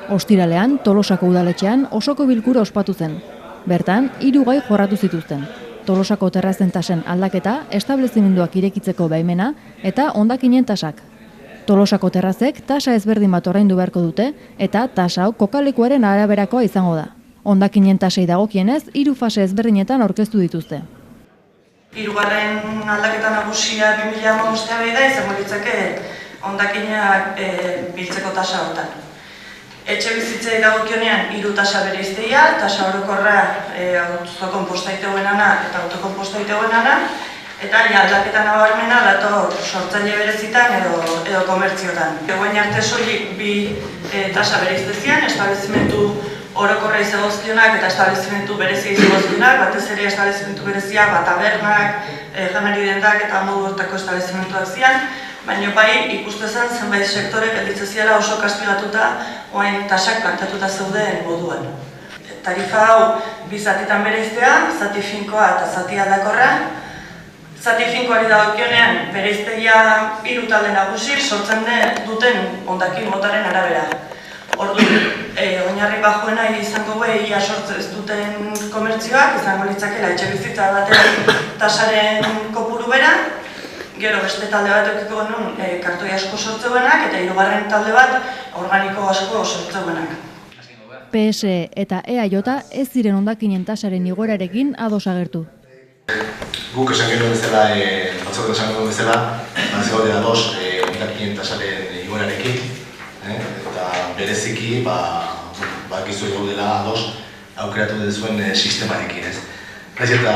Ostiralean, Tolosako udaletxean osoko bilkura ospatu zen. Bertan, 3 gai jorratu zituzten. Tolosako terrazen tasen aldaketa, establezimenduak irekitzeko baimena eta hondakinen tasak. Tolosako terrazek tasa ezberdin bat ordaindu beharko dute eta tasa hau kokalekuaren araberakoa izango da. Hondakinen tasei dagokienez, 3 fase ezberdinetan aurkeztu dituzte. Hirugarren aldaketa nagusia 2015 da izango litzake hondakinak biltzeko tasa hortan. Etxe bizitzei dagokionean 3 tasa bereiztea, tasa orokorra autokonpostaiteguenana eta autokonpostaiteguenana, eta aldaketa nabarmena dator sortzaile berezitan edo komertziotan. Egoin arte soilik 2 tasa bereiztezian, establezimentu orokorra izagozkionak eta establezimentu berezia izagozkionak, batez ere establezimentu berezia, tabernak, janari dendak eta modu hortako establezimentuak zian, baina bai ikustezan zenbait sektore gelditzeziala oso kastigatuta oain tasak plantatuta zeuden moduan. Tarifa hau 2 zatitan bereiztea, zati finkoa eta zati aldakorra. Zati finkoari dagokionean bereiztegia 3 talde nagusi sortzen duten hondakin motaren arabera. Orduan, oinarri bajuena izango ia sortzen ez duten komertzioak, izango litzakela etxebizitza batean tasaren kopuru bera, gero beste talde bat eukiko genuen kartoi asko sortzeuenak eta 3. talde bat organiko asko sortzeuenak. PS eta EAJ ez ziren hondakinen tasaren igoerarekin ados agertu. Guk esan genuen bezala, batzorde esan genuen bezala, ez gaude ados hondakinen tasaren igoerarekin, eta bereziki, gizu gaudela ados aukeratu duzuen sistemarekin, ez. Naiz eta,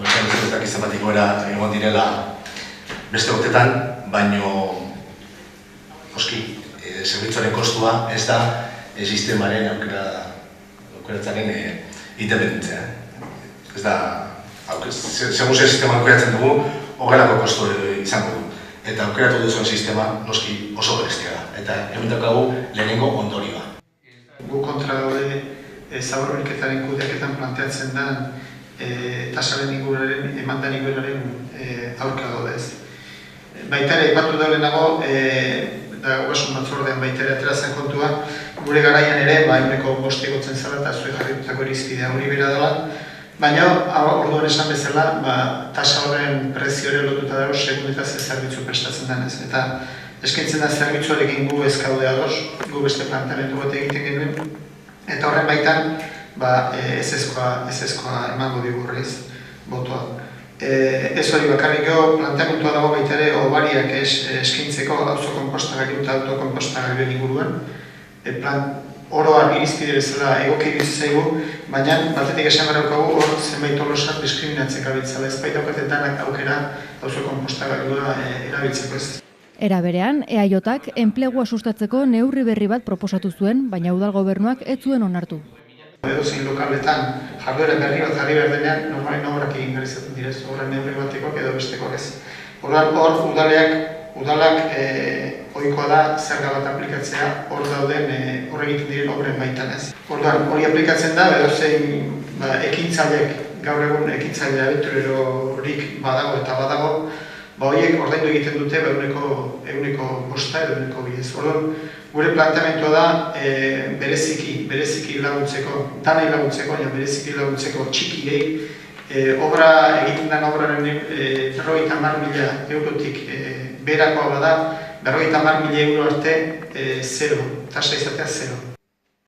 ez dakizan bat igoera egon direla beste urtetan, baino zerbitzuaren kostua ez da sistemaren aukeratzaren independentzia. Ez da, segun ze sistema aukeratzen dugu, horrelako kostu izango du. Eta aukeratu duzuen sistema noski oso berezia da. Eta hemen daukagu lehenengo ondorioa. Gu kontra daude zaborriketaren kudeaketan planteatzen den tasaren inguruaren, emandan inguruaren aurka daudez. Baita ere, ipatu daulenago, da ogasun batzordean baita ere aterazen kontua, gure garaian ere, ehuneko 5 egotzen zela eta zuen jarritutako irizpidea hori bera dela, baina orduan esan bezala, tasa horren prezioare lotuta dago segun eta ze zerbitzu prestatzen denez. Eta eskaintzen da zerbitzuarekin gu ez gaude ados, gu beste planteamendu bat egiten genuen, eta horren baitan ezezkoa emango digurriz botoa. Ez hori bakarrik planteamentua dago baita ere hobariak eskaintzeko auzo konpostagailu eta autokonpostagailuen inguruan. Oroan irizpide bezala egoki iruditzen zaigu, baina batetik esan behar daukagu hor zenbait Tolosak diskriminatzen gabiltzala, ez baita daukaten danak aukera auzo konpostagailua erabiltzeko ez. Era berean, EAJak enplegua sustatzeko neurri berri bat proposatu zuen, baina udal gobernuak ez zuen onartu. Edozein lokaletan jarduera berri bat jarri behar denean normalen obrak egin behar izaten direz, obrak neurri batekoak edo bestekoak ez. Hor udalak ohikoa da zerga bat aplikatzea hor dauden hor egiten diren obren baitan ez. Hori aplikatzen da, edozein ekintzailek, gaur egun ekintzailea abenturerorik badago eta badago, horiek ordaindu egiten dute ehuneko 5 edo ehuneko 2. Gure planteamentua da bereziki laguntzeko, danai laguntzeko, bereziki laguntzeko txikiei, obra egiten den obraren 50.000 eurotik beherakoa bada, 50.000 euro arte 0, tasa izatea 0.